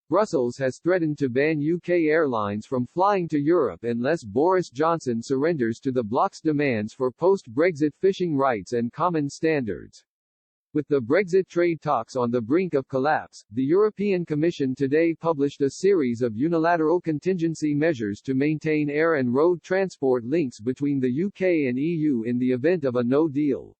Brussels has threatened to ban UK airlines from flying to Europe unless Boris Johnson surrenders to the bloc's demands for post-Brexit fishing rights and common standards. With the Brexit trade talks on the brink of collapse, the European Commission today published a series of unilateral contingency measures to maintain air and road transport links between the UK and EU in the event of a no-deal.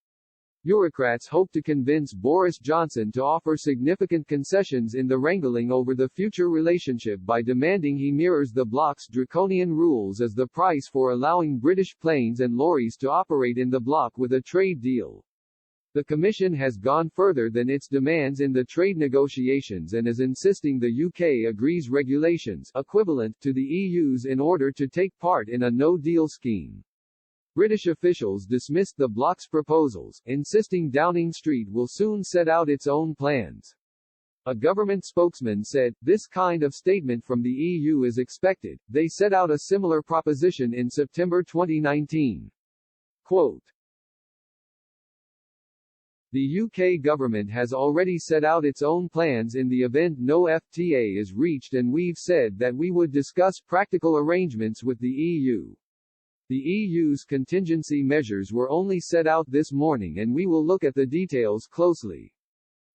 Bureaucrats hope to convince Boris Johnson to offer significant concessions in the wrangling over the future relationship by demanding he mirrors the bloc's draconian rules as the price for allowing British planes and lorries to operate in the bloc with a trade deal. The Commission has gone further than its demands in the trade negotiations and is insisting the UK agrees regulations equivalent to the EU's in order to take part in a no-deal scheme. British officials dismissed the bloc's proposals, insisting Downing Street will soon set out its own plans. A government spokesman said, "This kind of statement from the EU is expected." They set out a similar proposition in September 2019. Quote, "The UK government has already set out its own plans in the event no FTA is reached, and we've said that we would discuss practical arrangements with the EU. The EU's contingency measures were only set out this morning and we will look at the details closely."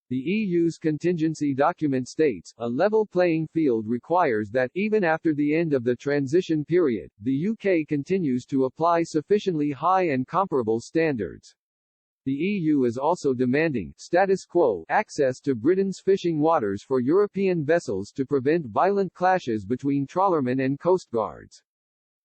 The EU's contingency document states, "A level playing field requires that, even after the end of the transition period, the UK continues to apply sufficiently high and comparable standards." The EU is also demanding status quo access to Britain's fishing waters for European vessels to prevent violent clashes between trawlermen and coastguards.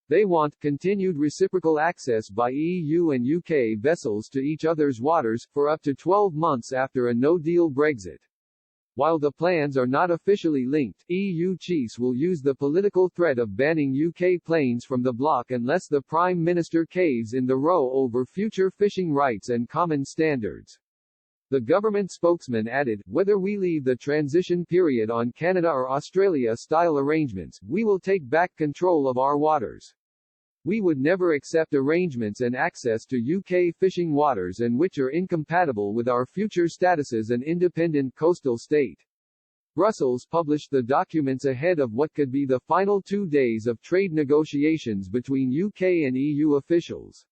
They want continued reciprocal access by EU and UK vessels to each other's waters, for up to 12 months after a no-deal Brexit. While the plans are not officially linked, EU chiefs will use the political threat of banning UK planes from the bloc unless the Prime Minister caves in the row over future fishing rights and common standards. The government spokesman added, "Whether we leave the transition period on Canada or Australia-style arrangements, we will take back control of our waters. We would never accept arrangements and access to UK fishing waters and which are incompatible with our future status as an independent coastal state." Brussels published the documents ahead of what could be the final 2 days of trade negotiations between UK and EU officials.